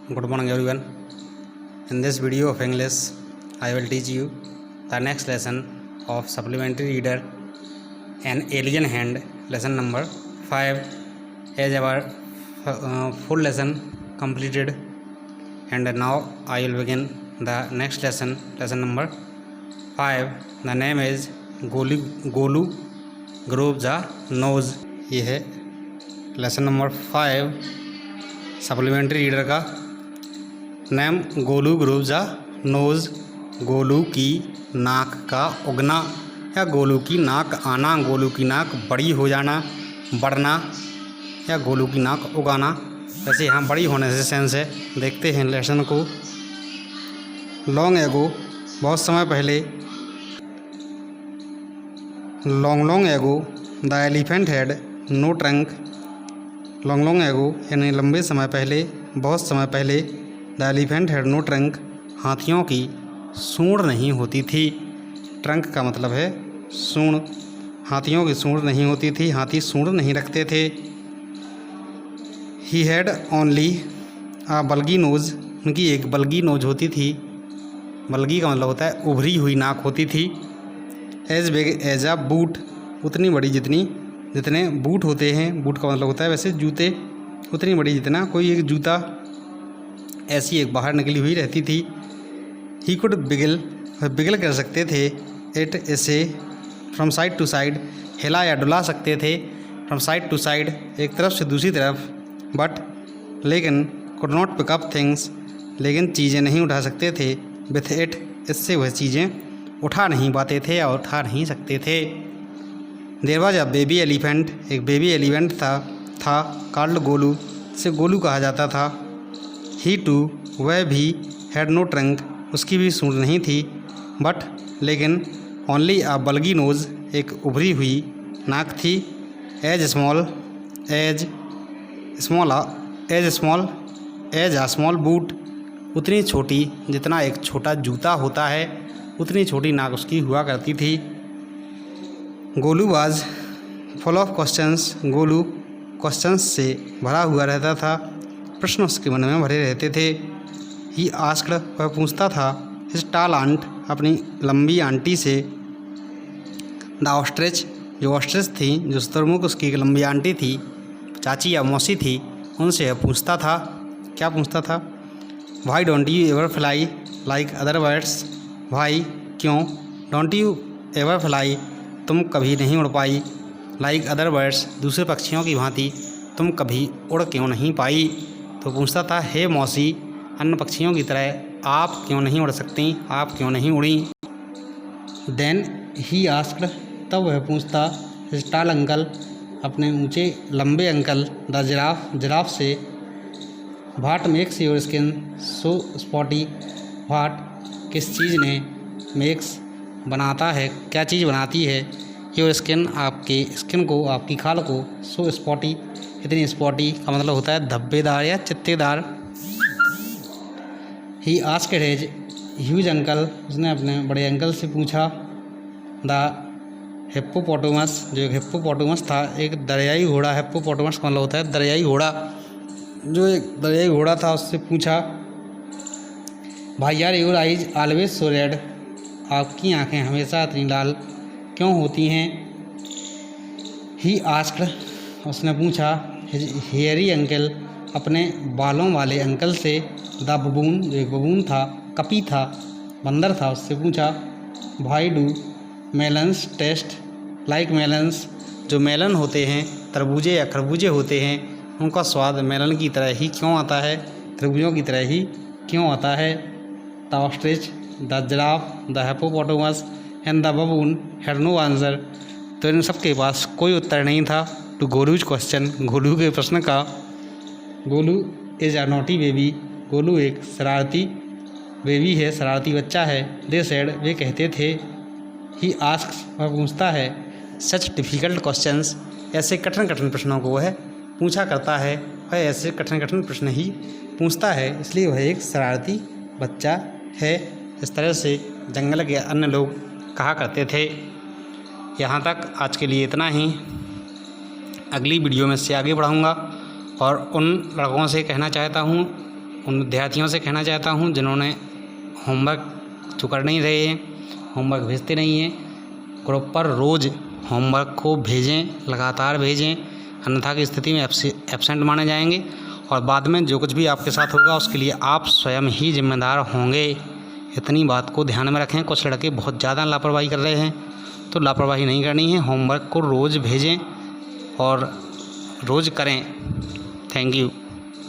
Good morning everyone. In this video of English, I will teach you the next lesson of supplementary reader An Alien Hand, lesson number 5. As our full lesson completed, and now I will begin the next lesson, lesson number 5. The name is Golu Grove the Nose. ये है lesson number 5 supplementary reader का name Golu groove जा nose, Golu की नाक का उगना या गोलू की नाक आना, गोलू की नाक बड़ी हो जाना, बढ़ना या गोलू की नाक उगाना। वैसे यहाँ बड़ी होने से सेंस है। देखते हैं लेसन को। लॉन्ग एगो, बहुत समय पहले। Long ago the elephant had no trunk. Long ago यानी लंबे समय पहले, बहुत समय पहले। The elephant had no trunk, हाथियों की सूंड नहीं होती थी। ट्रंक का मतलब है सूंड। हाथियों की सूंड नहीं होती थी, हाथी सूंड नहीं रखते थे। He had only a bulgy nose, उनकी एक बल्गी नोज होती थी। बल्गी का मतलब होता है उभरी हुई नाक होती थी। एज बिग एज आ बूट, उतनी बड़ी जितने बूट होते हैं। बूट का मतलब होता है वैसे जूते, उतनी बड़ी जितना कोई एक जूता, ऐसी एक बाहर निकली हुई रहती थी। ही कुड बिगल कर सकते थे। इट इसे फ्रॉम साइड टू साइड, हिला या डुला सकते थे। फ्रॉम साइड टू साइड, एक तरफ से दूसरी तरफ। बट लेकिन could not pick up things, लेकिन चीज़ें नहीं उठा सकते थे। विथ इट, इससे वह चीज़ें उठा नहीं पाते थे या उठा नहीं सकते थे। There was a baby elephant, एक बेबी एलिफेंट था कॉल्ड गोलू, से गोलू कहा जाता था। ही टू, वह भी हैड नो ट्रंक, उसकी भी सूंड नहीं थी। बट लेकिन ओनली अ बल्गी नोज़, एक उभरी हुई नाक थी। एज आ स्मॉल बूट, उतनी छोटी जितना एक छोटा जूता होता है, उतनी छोटी नाक उसकी हुआ करती थी। Golu was full of questions, Golu questions से भरा हुआ रहता था, प्रश्न उसके मन में भरे रहते थे। ही आस्क्ड, वह पूछता था। हिज टॉल आंट, अपनी लंबी आंटी से। द ऑस्ट्रिच, जो ऑस्ट्रिच थी, जो शुतुरमुर्ग उसकी एक लंबी आंटी थी, चाची या मौसी थी, उनसे यह पूछता था। क्या पूछता था? Why don't you ever fly like other birds, भाई क्यों, डोंट यू एवर फ्लाई, तुम कभी नहीं उड़ पाई। लाइक अदर बर्ड्स, दूसरे पक्षियों की भांति तुम कभी उड़ क्यों नहीं पाई। तो पूछता था, हे मौसी, अन्य पक्षियों की तरह आप क्यों नहीं उड़ सकती, आप क्यों नहीं उड़ी। देन ही आस्क्ड, तब वह पूछता। हिज टॉल अंकल, अपने ऊंचे लंबे अंकल। द जिराफ से। What makes your skin so spotty, what, किस चीज़ ने, मेक्स, बनाता है, क्या चीज़ बनाती है, योर स्किन, आपके स्किन को, आपकी खाल को, सो स्पॉटी, इतनी स्पॉटी का मतलब होता है धब्बेदार या चित्तेदार। He asked his huge uncle, उसने अपने बड़े अंकल से पूछा। द हिप्पोपोटामस, जो एक हिप्पोपोटामस था, एक दरियाई घोड़ा। हिप्पोपोटामस का मतलब होता है दरियाई घोड़ा। जो एक दरियाई घोड़ा था, उससे पूछा, भाई यार, your eyes always so red, आपकी आंखें हमेशा इतनी लाल क्यों होती हैं। ही आस्क्ड, उसने पूछा। हेयरी अंकल, अपने बालों वाले अंकल से। द बबून, जो एक बबून था, कपी था, बंदर था, उससे पूछा। भाई do melons taste like melons, जो मेलन होते हैं, तरबूजे या खरबूजे होते हैं, उनका स्वाद मेलन की तरह ही क्यों आता है, तरबूजों की तरह ही क्यों आता है। The ostrich, the giraffe, the hippopotamus and the baboon had no answer, तो इन सब के पास कोई उत्तर नहीं था टू गोलूज क्वेश्चन, गोलू के प्रश्न का। Golu is a naughty baby, Golu एक शरारती बेबी है, शरारती बच्चा है। दे सेड, वे कहते थे। ही आस्क्स, वह पूछता है। सच डिफ़िकल्ट क्वेश्चंस, ऐसे कठिन प्रश्नों को वह पूछा करता है। वह ऐसे कठिन प्रश्न ही पूछता है, इसलिए वह एक शरारती बच्चा है। इस तरह से जंगल के अन्य लोग कहा करते थे। यहाँ तक आज के लिए इतना ही। अगली वीडियो में से आगे बढ़ाऊँगा और उन लड़कों से कहना चाहता हूँ, उन विद्यार्थियों से कहना चाहता हूँ जिन्होंने होमवर्क जो कर नहीं रहे हैं, होमवर्क भेजते नहीं हैं, ग्रुप पर रोज़ होमवर्क को भेजें, लगातार भेजें, अन्यथा की स्थिति में एब्सेंट माने जाएंगे और बाद में जो कुछ भी आपके साथ होगा उसके लिए आप स्वयं ही जिम्मेदार होंगे। इतनी बात को ध्यान में रखें। कुछ लड़के बहुत ज़्यादा लापरवाही कर रहे हैं, तो लापरवाही नहीं करनी है। होमवर्क को रोज़ भेजें और रोज़ करें। Thank you.